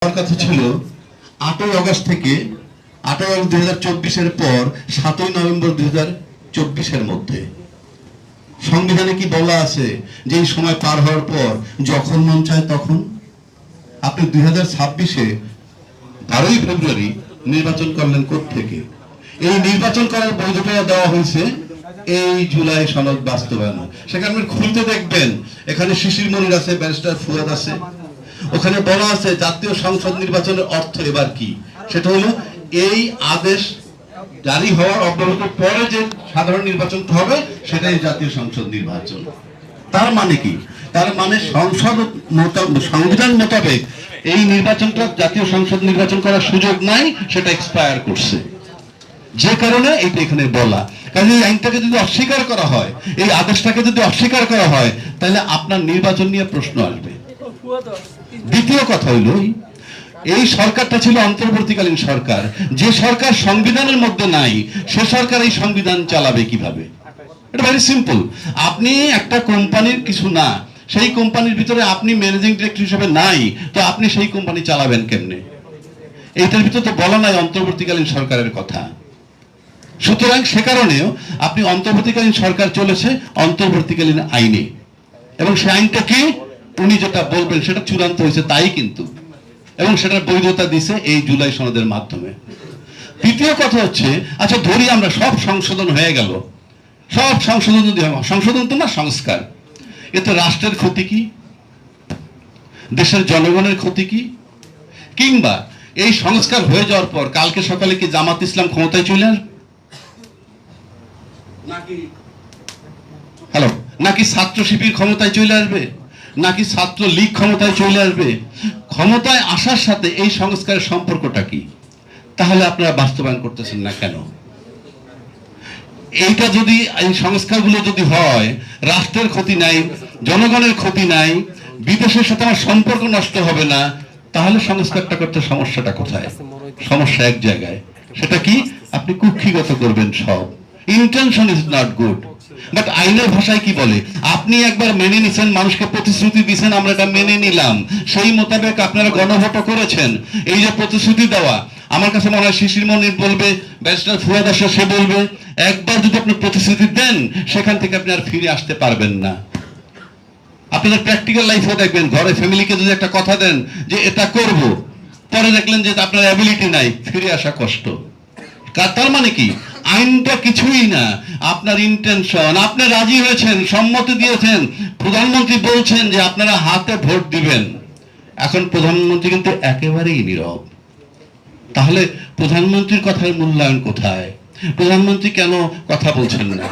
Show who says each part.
Speaker 1: আমার কথা ছিল 8ই আগস্ট থেকে 8ই আগস্ট 2024-এর পর 7ই নভেম্বর 2024-এর মধ্যে সংবিধানে কি বলা আছে যে এই সময় পার হওয়ার পর যখন মন চায় তখন? আপনি 2026-এ 12ই ফেব্রুয়ারি নির্বাচন করলেন থেকে এই নির্বাচন করার বৈধতা দেওয়া হয়েছে এই জুলাই সনদ বাস্তবায়ন। সেখানে আপনি খুলতে দেখবেন এখানে শিশির মনির আছে, ব্যারিস্টার ফুয়াদ আছে। ওখানে বলা আছে জাতীয় সংসদ নির্বাচনের অর্থ এবার কি, সেটা হলো এই আদেশ জারি হওয়ার অব্যাহতির পরে যে সাধারণ নির্বাচন হবে সেটাই জাতীয় সংসদ নির্বাচন। তার মানে কি? তার মানে সংবিধান মোতাবেক এই নির্বাচনটা জাতীয় সংসদ নির্বাচন করার সুযোগ নাই, সেটা এক্সপায়ার করছে। যে কারণে এটা এখানে বলা, কাজে এই আইনটাকে যদি অস্বীকার করা হয়, এই আদেশটাকে যদি অস্বীকার করা হয়, তাহলে আপনার নির্বাচন নিয়ে প্রশ্ন আসবে। দ্বিতীয় কথা হইল, এই সরকারটা ছিল অন্তর্বর্তীকালীন সরকার। যে সরকার সংবিধানের মধ্যে নাই, সে সরকার এই সংবিধান চালাবে কিভাবে? এটা ভেরি সিম্পল। আপনি একটা কোম্পানির কিছু না, সেই কোম্পানির ভিতরে আপনি ম্যানেজিং ডিরেক্টর হিসেবে নাই, তো আপনি সেই কোম্পানি চালাবেন কেমনে? এইটার ভিতরে তো বলা নাই অন্তর্বর্তীকালীন সরকারের কথা। সুতরাং সে কারণেও আপনি অন্তর্বর্তীকালীন সরকার চলেছে অন্তর্বর্তীকালীন আইনে, এবং সেই আইনটা কি উনি যেটা বলবেন সেটা চূড়ান্ত হয়েছে তাই কিন্তু, এবং সেটার বৈধতা দিছে এই জুলাই সনদের মাধ্যমে। তৃতীয় কথা হচ্ছে, আচ্ছা ধরি আমরা সব সংশোধন হয়ে গেল, সব সংশোধন যদি সংশোধন তো না, সংস্কার, এতে রাষ্ট্রের ক্ষতি কি, দেশের জনগণের ক্ষতি কি? কিংবা এই সংস্কার হয়ে যাওয়ার পর কালকে সকালে কি জামাত ইসলাম ক্ষমতায় চলে আসবে? নাকি ছাত্র শিবির ক্ষমতায় চলে আসবে? নাকি ছাত্র লীগ ক্ষমতায় চলে আসবে? ক্ষমতায় আসার সাথে এই সংস্কারের সম্পর্কটা কি? তাহলে আপনারা বাস্তবায়ন করতেছেন না কেন? এইটা যদি, এই সংস্কারগুলো যদি হয়, রাষ্ট্রের ক্ষতি নাই, জনগণের ক্ষতি নাই, বিদেশের সাথে আমার সম্পর্ক নষ্ট হবে না, তাহলে সংস্কারটা করতে সমস্যাটা কোথায়? সমস্যা এক জায়গায়, সেটা কি? আপনি কুক্ষিগত করবেন সব। Intention is not good, but আইনের ভাষায় কি বলে? আপনি একবার মেনে নিছেন, মানুষকে প্রতিশ্রুতি দিচ্ছেন, আমরা এটা মেনে নিলাম, সেই মোতাবেক আপনারা গণভোট করেছেন। এই যে প্রতিশ্রুতি দেওয়া, আমার কাছে মনে হয় শিশির মনির বলবে, ব্যারিস্টার ফুয়াদ আসে সে বলবে, একবার যদি আপনি প্রতিশ্রুতি দেন সেখান থেকে আপনি আর ফিরে আসতে পারবেন না। আপনাদের প্র্যাকটিক্যাল লাইফও দেখবেন, ঘরে ফ্যামিলিকে যদি একটা কথা দেন যে এটা করব, পরে দেখলেন যে আপনার অ্যাবিলিটি নাই, ফিরে আসা কষ্ট। তার মানে কি? আইনটা কিছুই না, আপনার ইন্টেনশন। আপনি রাজি হয়েছেন, সম্মতি দিয়েছেন, প্রধানমন্ত্রী বলছেন যে আপনারা হাতে ভোট দিবেন। এখন প্রধানমন্ত্রী কিন্তু একেবারেই নীরব। তাহলে প্রধানমন্ত্রীর কথার মূল্যায়ন কোথায়? প্রধানমন্ত্রী কেন কথা বলছেন না?